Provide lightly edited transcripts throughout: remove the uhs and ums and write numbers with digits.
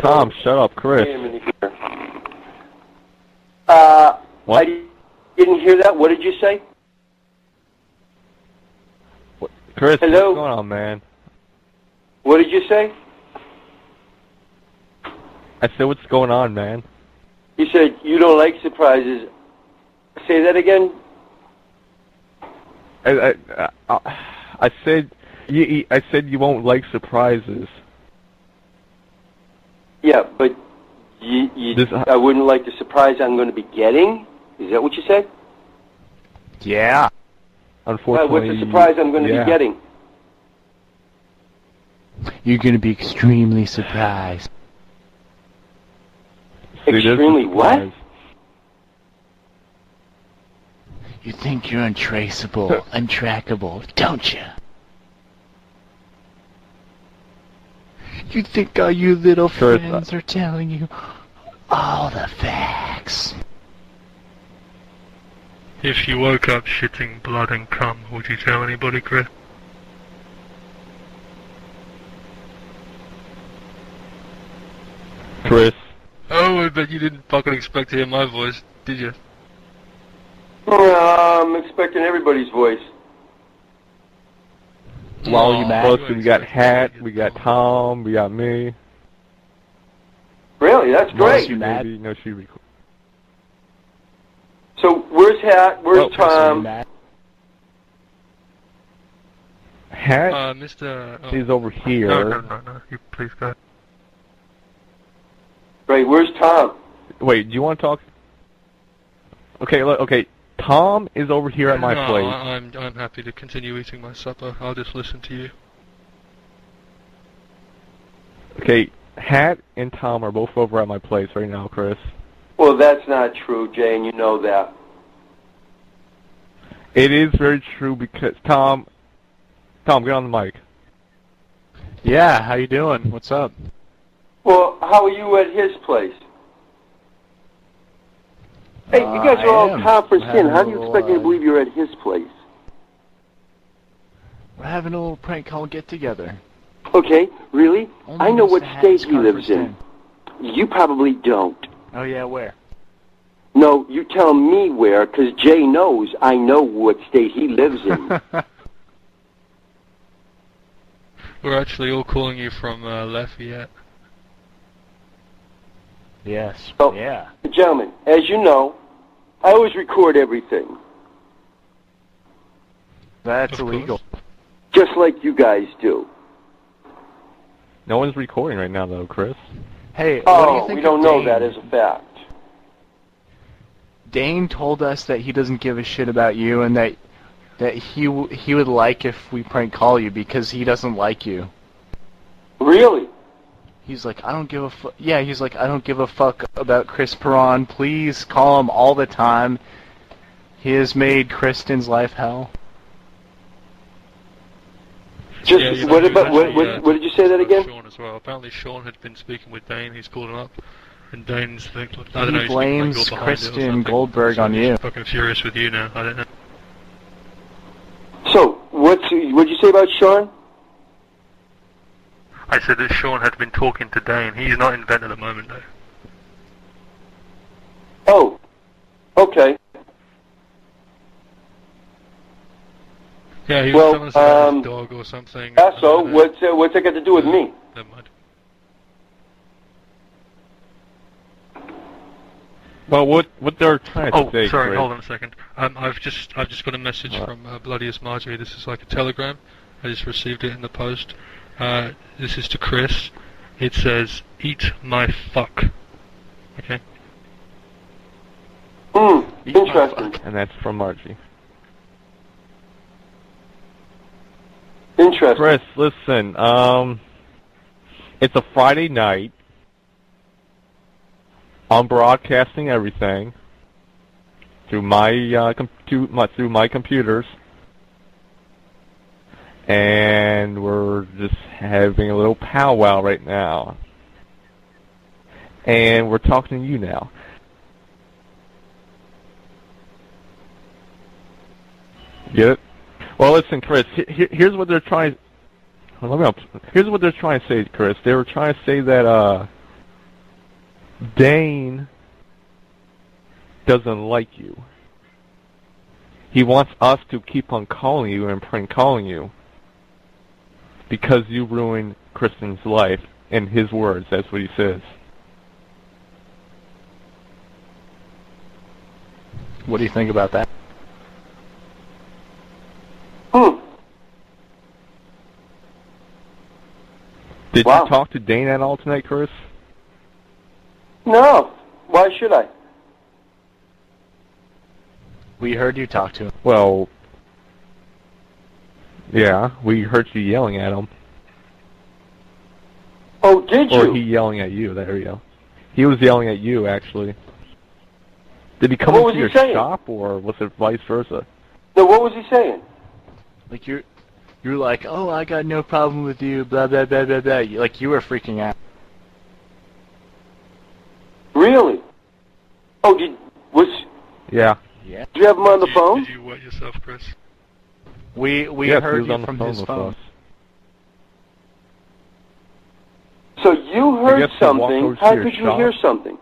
Tom, shut up, Chris. Wait a minute here. What? I didn't hear that. What did you say? What? Chris, Hello? what's going on, man? What did you say? I said, what's going on, man? You said you don't like surprises. Say that again. I said you won't like surprises. Yeah, but I wouldn't like the surprise I'm going to be getting. Is that what you said? Yeah. Unfortunately, what's the surprise I'm going to be getting? You're going to be extremely surprised. Extremely what? You think you're untraceable, untrackable, don't you? You think all you little friends are telling you all the facts. If you woke up shitting blood and cum, would you tell anybody, Chris? Chris. Oh, I bet you didn't fucking expect to hear my voice, did you? I'm expecting everybody's voice. Well, you mostly we got Hat, we got Tom, we got me. Really? That's great. Maybe, no, she recorded. So where's Hat? Where's Tom? Hat Mr. is over here. No. You please go ahead. Right, where's Tom? Wait, do you want to talk? Okay. Tom is over here at my place. I'm happy to continue eating my supper. I'll just listen to you. Okay, Hat and Tom are both over at my place right now, Chris. Well, that's not true, Jay, and you know that. It is very true because Tom, get on the mic. Yeah, how you doing? What's up? Well, how are you at his place? Hey, you guys are all conferenced in. How do you expect me to believe you're at his place? We're having a little prank call get-together. Okay, really? Only I know Mr. what Hat's state he lives in. You probably don't. Oh, yeah, where? No, you tell me where, because Jay knows I know what state he lives in. We're actually all calling you from Lafayette. Yes. So, yeah. Gentlemen, as you know, I always record everything. That's illegal. Just like you guys do. No one's recording right now, though, Chris. Hey, what do you think we don't of know Dane? that as a fact. Dane told us that he doesn't give a shit about you and that he would like if we prank call you because he doesn't like you. Really? He's like, I don't give a fuck. Yeah, he's like, I don't give a fuck about Chris Perron. Please call him all the time. He has made Kristen's life hell. Just Yeah, what did you say that again? Sean as well. Apparently Sean had been speaking with Dane. He's called him up, and Dane's I don't know. He blames you're behind it or Kristen something. Goldberg on you. He's fucking furious with you now. I don't know. So what'd you say about Sean? I said that Sean had been talking to Dane. He's not in vent at the moment, though. Oh, okay. Yeah, he was telling us about his dog or something. Yeah, so what's that got to do with me? Never mind. Well, what they're trying to say, sorry, Chris. hold on a second. I've just got a message from Bloodiest Marjorie. This is like a telegram. I just received it in the post. This is to Chris. It says, "Eat my fuck." Okay. Interesting. And that's from Margie. Interesting. Chris, listen. It's a Friday night. I'm broadcasting everything through my through my computers, and we're just having a little powwow right now. And we're talking to you now. Get it? Well, listen, Chris. Here's what they're trying. Here's what they're trying to say, Chris. They were trying to say that Dane doesn't like you. He wants us to keep on calling you and prank calling you because you ruined Kristen's life. In his words, that's what he says. What do you think about that? Did Wow. you talk to Dane at all tonight, Chris? No. Why should I? We heard you talk to him. Well, yeah, we heard you yelling at him. Oh, did you? Or he yelling at you, there you go. He was yelling at you, actually. Did he come What was into he your saying? shop, or was it vice versa? No, what was he saying? Like you're like, oh, I got no problem with you, blah blah blah blah blah. Like you were freaking out. Really? Oh, Yeah. Yeah. did you have him on the phone? Did you wet yourself, Chris? We Yes, he heard was you on the from phone his with phone. us. So you heard guess he walked something. over to How your could you shop? hear something?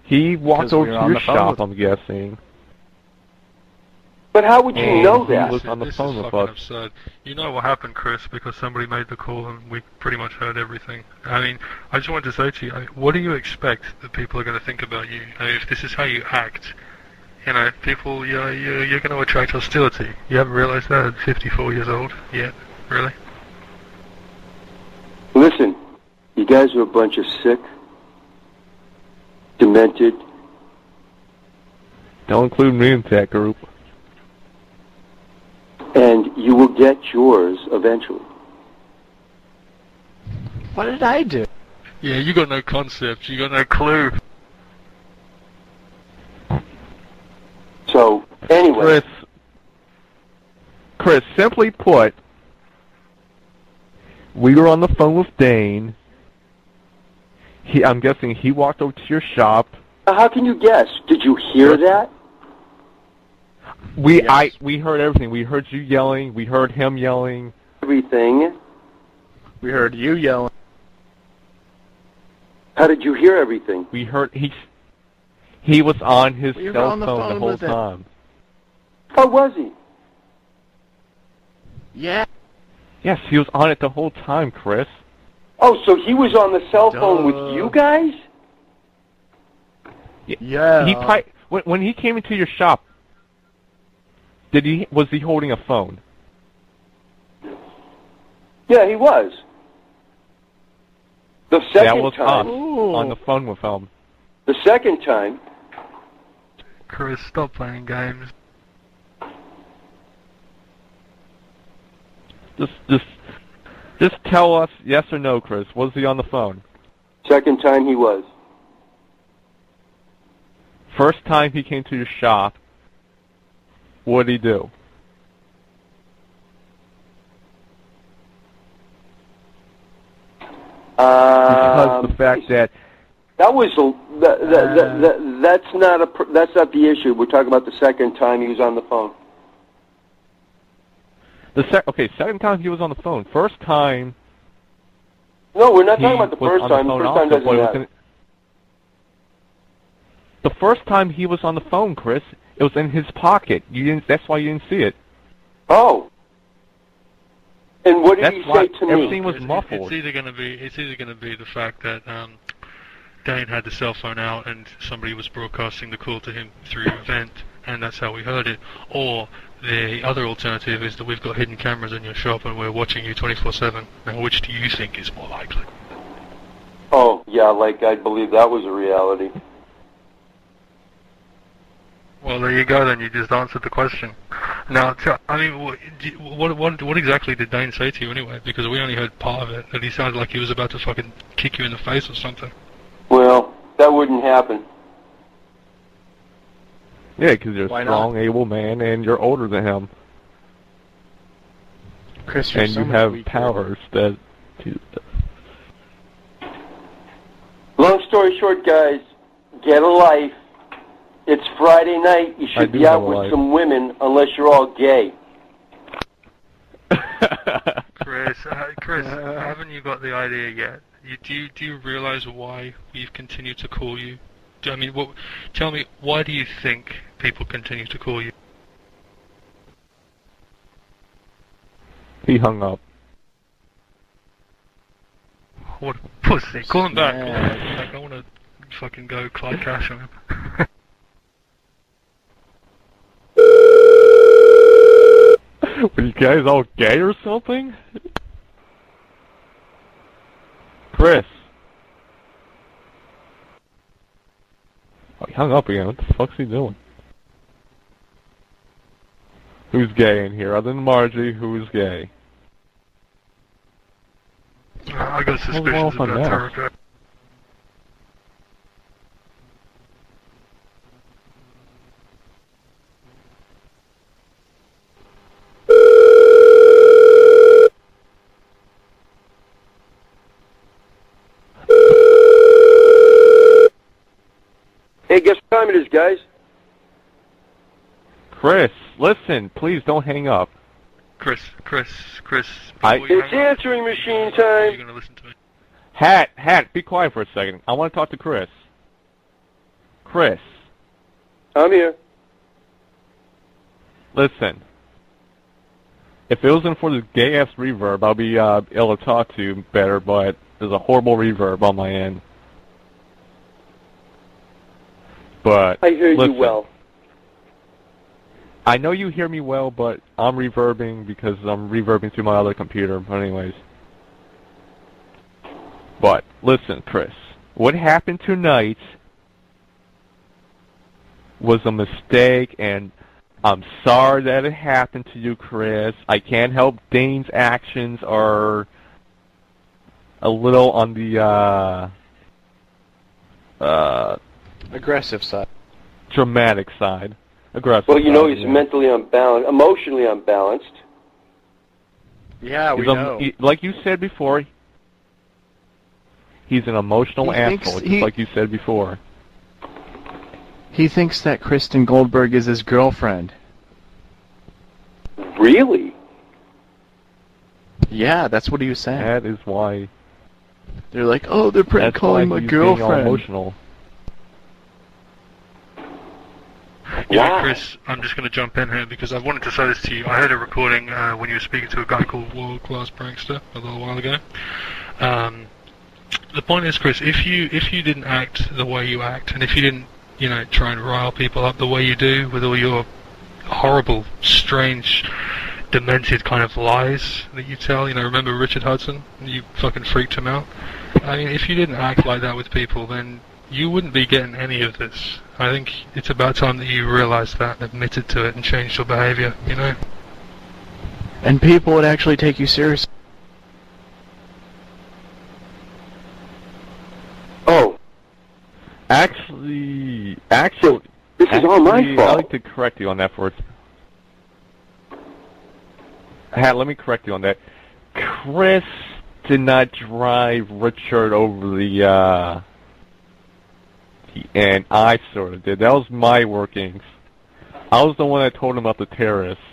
He walked Because we over were to on your the phone shop, with- I'm guessing. But how would you And know he that? was on the This phone is with fucking us. absurd. You know what happened, Chris, because somebody made the call and we pretty much heard everything. I mean, I just wanted to say to you, what do you expect that people are going to think about you? I mean, if this is how you act, you know, people, you're going to attract hostility. You haven't realized that at 54 years old yet, really? Listen, you guys are a bunch of sick, demented. Don't include me in that group. And you will get yours eventually. What did I do? Yeah, you got no concept. You got no clue. So, anyway. Chris, simply put, we were on the phone with Dane. I'm guessing he walked over to your shop. How can you guess? Did you hear that? We Yes. we heard everything. We heard you yelling. We heard him yelling. Everything. We heard you yelling. How did you hear everything? We heard he was on his We were cell on the phone phone the whole with him. time. How was he? Yeah. Yes, he was on it the whole time, Chris. Oh, so he was on the cell phone with you guys? Yeah. He when he came into your shop, was he holding a phone? Yeah, he was. The second That was time. us on the phone with him. The second time. Chris, stop playing games. Just tell us yes or no, Chris. Was he on the phone? Second time he was. First time he came to your shop, what did he do? Because the fact that that was that's not the issue. We're talking about the second time he was on the phone. second time he was on the phone. First time. No, we're not he talking about the was first on time. The phone first time also, doesn't but it was matter. the first time he was on the phone, Chris, it was in his pocket. You didn't. That's why you didn't see it. Oh. And what did That's he why say to me? everything was It's muffled. either going to be the fact that Dane had the cell phone out and somebody was broadcasting the call to him through a vent, and that's how we heard it. Or the other alternative is that we've got hidden cameras in your shop and we're watching you 24/7. Now, which do you think is more likely? Oh, yeah, like I believe that was a reality. Well, there you go. Then you just answered the question. Now, I mean, what exactly did Dane say to you anyway? Because we only heard part of it, and he sounded like he was about to fucking kick you in the face or something. Well, that wouldn't happen. Yeah, because you're Why a not? strong, able man, and you're older than him, Chris, you're and so you much have weaker. powers that. Long story short, guys, get a life. It's Friday night. You I should do be have out a with life. some women, unless you're all gay. Chris, Chris, haven't you got the idea yet? Do you realize why we've continued to call you? Tell me, why do you think people continue to call you? He hung up. What a pussy! Call him back. Yeah. I want to fucking go Clyde Cash on him. Were you guys all gay or something? Chris. Oh, he hung up again. What the fuck's he doing? Who's gay in here? Other than Margie, who's gay? I got suspicions about Tarek. Hey, guess what time it is, guys? Chris, listen, please don't hang up. Chris. It's answering machine You're time. gonna listen to me. Hat, be quiet for a second. I want to talk to Chris. Chris, I'm here. listen. If it wasn't for this gay-ass reverb, I'll be able to talk to you better, but there's a horrible reverb on my end. But I hear listen, you well. I know you hear me well, but I'm reverbing because I'm reverbing through my other computer. But anyways. But, listen, Chris. What happened tonight was a mistake, and I'm sorry that it happened to you, Chris. I can't help Dane's actions are a little on the, Aggressive side. dramatic side. Aggressive Well, you know side, he's yeah. mentally unbalanced, emotionally unbalanced. Yeah, we He's know. like you said before, he's an emotional He thinks asshole, just he- like you said before. He thinks that Kristen Goldberg is his girlfriend. Really? Yeah, that's what he was saying. That is why. They're like, oh, they're prank That's why calling my he's being all girlfriend. emotional. Wow. Chris, I'm just going to jump in here because I wanted to say this to you. I heard a recording when you were speaking to a guy called World Class Prankster a little while ago. The point is, Chris, if you didn't act the way you act, and if you didn't, try and rile people up the way you do with all your horrible, strange, demented kind of lies that you tell, remember Richard Hudson? You fucking freaked him out. I mean, if you didn't act like that with people, then you wouldn't be getting any of this. I think it's about time that you realised that and admitted to it and changed your behaviour, And people would actually take you seriously. Oh, Actually, this is all my I'd fault. like to correct you on that first. Let me correct you on that. Chris did not drive Richard over the, and I sort of did. That was my workings. I was the one that told him about the terrorists.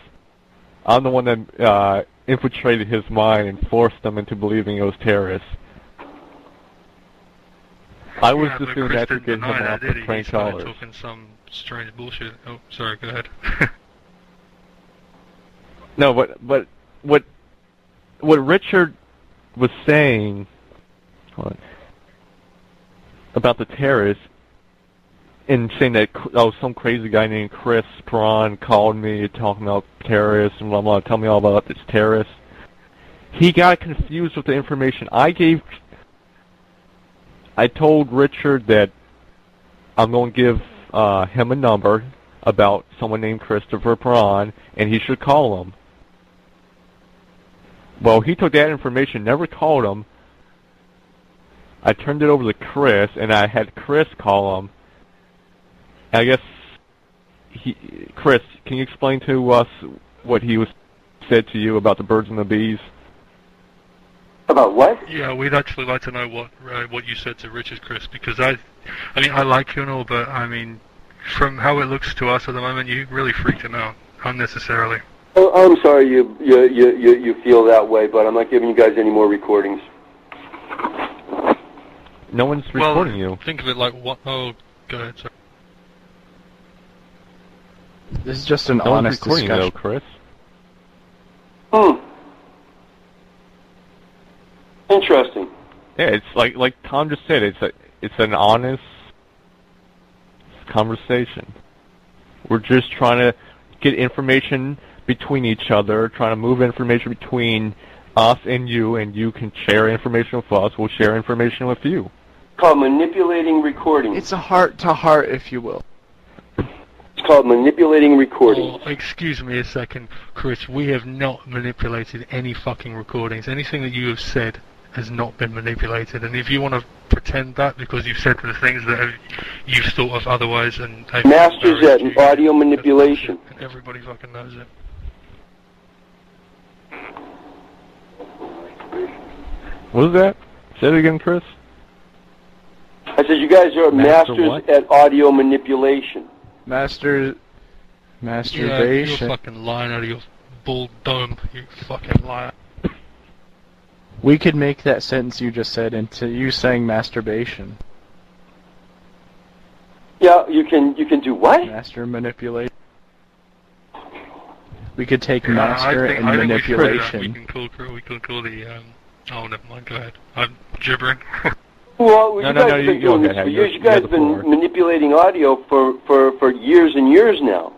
I'm the one that infiltrated his mind and forced him into believing it was terrorists. I was Yeah, just but doing Chris that to didn't get him deny that, off did the he? prank He started callers. talking some strange bullshit. Oh, sorry, go ahead. No, but what Richard was saying about the terrorists and saying that some crazy guy named Chris Prawn called me talking about terrorists and blah blah, tell me all about this terrorist. He got confused with the information I gave. I told Richard that I'm going to give him a number about someone named Christopher Prawn, and he should call him. Well, he took that information, never called him. I turned it over to Chris, and I had Chris call him. I guess, Chris, can you explain to us what he said to you about the birds and the bees? About what? Yeah, we'd actually like to know what you said to Richard, Chris, because I like you and all, but I mean, from how it looks to us at the moment, you really freaked him out unnecessarily. Oh, I'm sorry you feel that way, but I'm not giving you guys any more recordings. No one's recording you. Think of it like what? Oh, go ahead. Sorry. This is just an No one's honest recording you, discussion. though, Chris. Interesting. Yeah, it's like Tom just said. It's an honest conversation. We're just trying to get information between each other, trying to move information between us and you can share information with us. We'll share information with you. Called manipulating recording. It's a heart-to-heart, if you will. It's called manipulating recording. Oh, excuse me a second, Chris. We have not manipulated any fucking recordings. Anything that you have said has not been manipulated. And if you want to pretend that because you've said the things that you've thought of otherwise and... Masters at audio manipulation. And everybody fucking knows it. What was that? Say it again, Chris. I said you guys are masters what? at audio manipulation. Masturbation. Yeah, you're fucking lying out of your bull dome, you fucking liar. We could make that sentence you just said into you saying masturbation. Yeah, you can do what? Master manipulation. We could take master and I think manipulation. we can call the oh, never mind. Go ahead. I'm gibbering. Well, No, you guys have you been go doing this ahead. for You're- years. You guys you're have the been forward. manipulating audio for years and years now.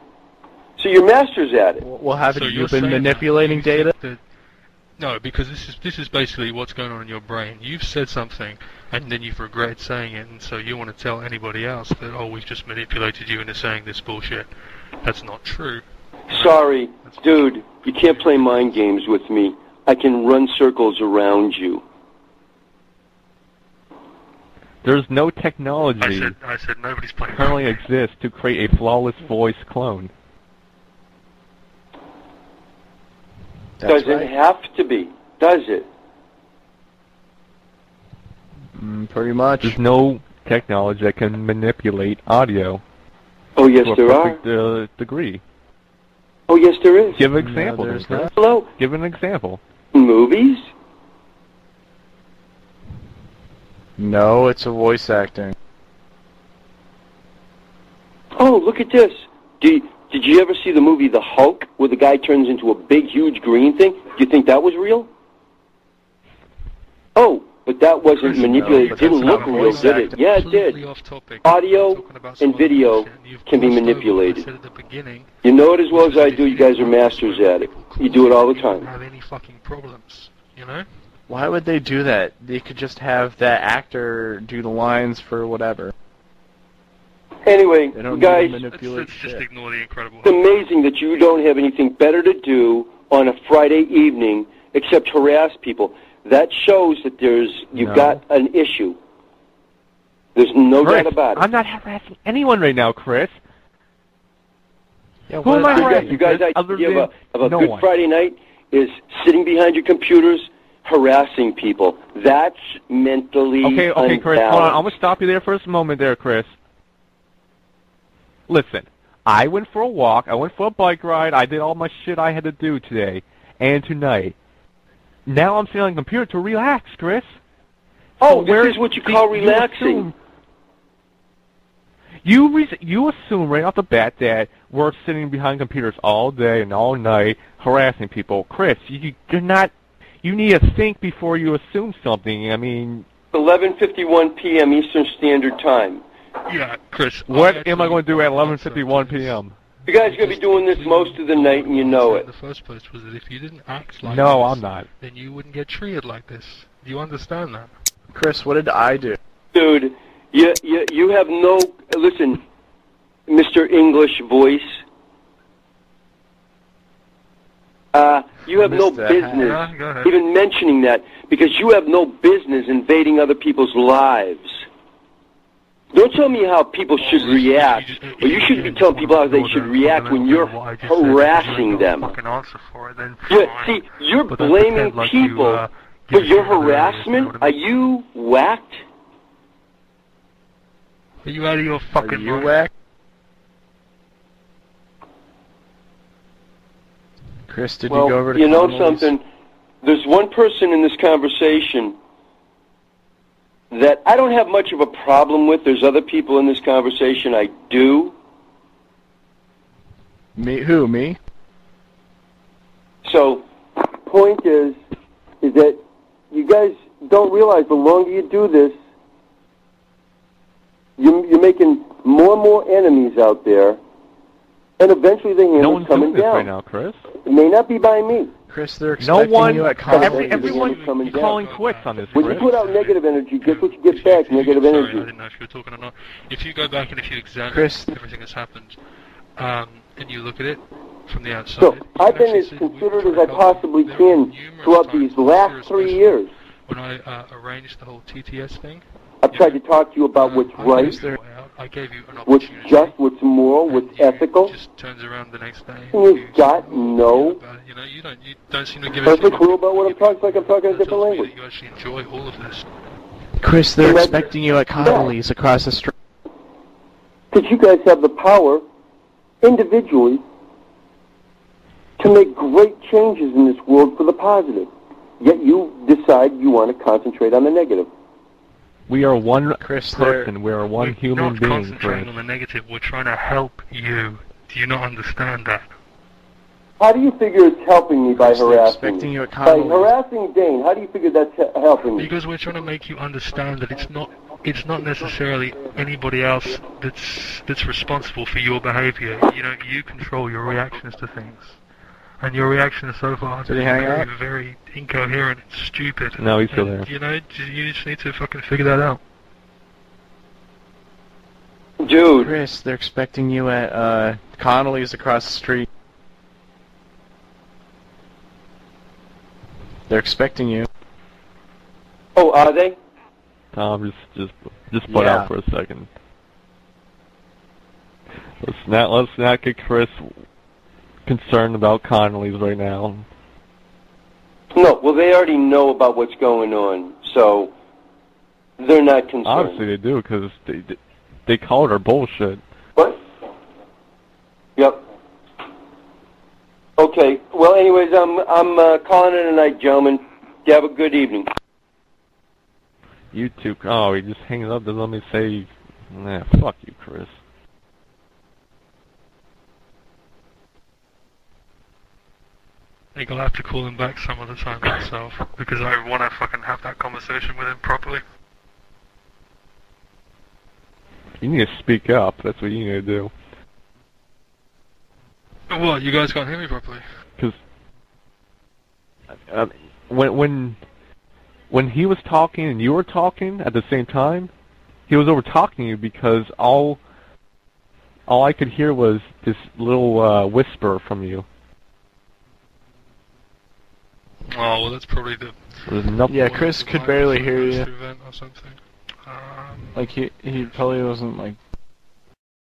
So you're masters at it. Well, haven't So you you're been saying manipulating you think data? that- no, because this is basically what's going on in your brain. You've said something, and then you've regretted saying it, and so you want to tell anybody else that, oh, we've just manipulated you into saying this bullshit. That's not true. Sorry, dude, you can't play mind games with me. I can run circles around you. There's no technology I said nobody's playing. currently exists to create a flawless voice clone. That's Doesn't right. have to be, does it? Pretty much. There's no technology that can manipulate audio Oh, yes, to a there are. perfect degree. Oh, yes, there is. Give an example, there's then, Chris. not. Hello? Give an example. Movies? No, it's a voice acting. Oh, look at this. Did you ever see the movie The Hulk, where the guy turns into a big, huge green thing? Do you think that was real? Oh, but that wasn't manipulated. but It didn't that's look not real, voice did it? acting. Yeah, it Completely did. off topic. Audio Talking about some and other video bullshit. You've can be glossed over what I manipulated. said at the beginning. You know it as well as I do. You guys are masters at it. You do it all the You don't time. have any fucking problems, you know? Why would they do that? They could just have that actor do the lines for whatever. Anyway, They don't guys, need to manipulate Let's just shit. ignore the Incredible it's Hulk. amazing that you don't have anything better to do on a Friday evening except harass people. That shows that you've No. got an issue. There's no Chris, doubt about it. I'm not harassing anyone right now, Chris. Yeah, Who am I You harassing, guys' Chris, other idea than of a no good one? Friday night is sitting behind your computers harassing people. That's mentally Okay, Chris, hold on. I'm unbalanced. going to stop you there for a moment there, Chris. Listen, I went for a walk. I went for a bike ride. I did all my shit I had to do today and tonight. Now I'm sitting on the computer to relax, Chris. Oh, So this is what you call relaxing. You assume right off the bat that we're sitting behind computers all day and all night harassing people. Chris, you're not. You need to think before you assume something. I mean, 11:51 p.m. Eastern Standard Time. Yeah, Chris. what am I going to do at 11:51 p.m.? You guys are going to be doing this most of the night, and you know In it. the first place was that if you didn't act like No, this, I'm not. then you wouldn't get treated like this. Do you understand that? Chris, what did I do? Dude, you have no... Listen, Mr. English voice, you have no Mr. business Yeah, go ahead. even mentioning that, because you have no business invading other people's lives. Don't tell me how people should react, or you should be telling people how they should react when you're harassing them. Fucking answer for it, then Yeah, see, you're But then blaming pretend like you, people give for a your shit about it, you know harassment. what I Are mean? you whacked? Are you out of your Are fucking you mind? whack? Chris, did Well, you go over to you know Connolly's? something? There's one person in this conversation that I don't have much of a problem with. There's other people in this conversation I do. Me? Who? Me? So, point is that you guys don't realize the longer you do this, you're making more and more enemies out there, and eventually the No hammer's one's coming doing this down. right now, Chris. It may not be by me. Chris, they're No expecting one, you at Connolly's. everyone, Coming you're down. calling quits on this, When you Chris. put out negative energy, guess what you get back? Negative Sorry, I energy. didn't know if you were talking or not. If you go back and if you examine Chris. everything that's happened, and you look at it from the outside, So, you I've can been actually as see considerate we've as I tried possibly very can numerous throughout times these this last year 3 especially, years. when I arranged the whole TTS thing. I've tried to talk to you about what's I right, gave you a way out. I gave you an what's opportunity. just, what's moral, and what's you ethical. Just turns around the next day. And you've got no You know, you don't seem to give perfect clue about what I'm talking like I'm talking a That different tells me language. that you actually enjoy all of this. Chris, they're Imagine- expecting you at Connolly's across the street. Because you guys have the power, individually, to make great changes in this world for the positive. Yet you decide you want to concentrate on the negative. We are one Chris, person. We are one We're human not being, concentrating Chris. on the negative. We're trying to help you. Do you not understand that? How do you figure it's helping me by Chris, they're harassing expecting me? you at By Connolly's. harassing Dane, how do you figure that's helping me? Because we're trying to make you understand that it's not necessarily anybody else that's responsible for your behavior. You know, you control your reactions to things. And your reactions so far have Did he been hang very, up? very incoherent and stupid. No, he's still And, there. You know, you just need to fucking figure that out. Dude, Chris, they're expecting you at Connolly's across the street. They're expecting you. oh, are they? Tom, just butt Yeah. out for a second. Let's not get Chris concerned about Connolly's right now. No, well, they already know about what's going on, so they're not concerned. Obviously they do, because they called her bullshit. What? Yep. Okay. Well, anyways, I'm calling it a night, gentlemen. You have a good evening. You two, oh, he just hangs up, doesn't let me say, nah, fuck you, Chris. I think I'll have to call him back some other time myself, because I want to fucking have that conversation with him properly. You need to speak up, that's what you need to do. What, you guys can't hear me properly? Because when he was talking and you were talking at the same time, he was over talking you because all I could hear was this little whisper from you. Oh, well, that's probably the... There was nothing. Yeah, Chris could barely hear you. Event or something. Like he probably wasn't like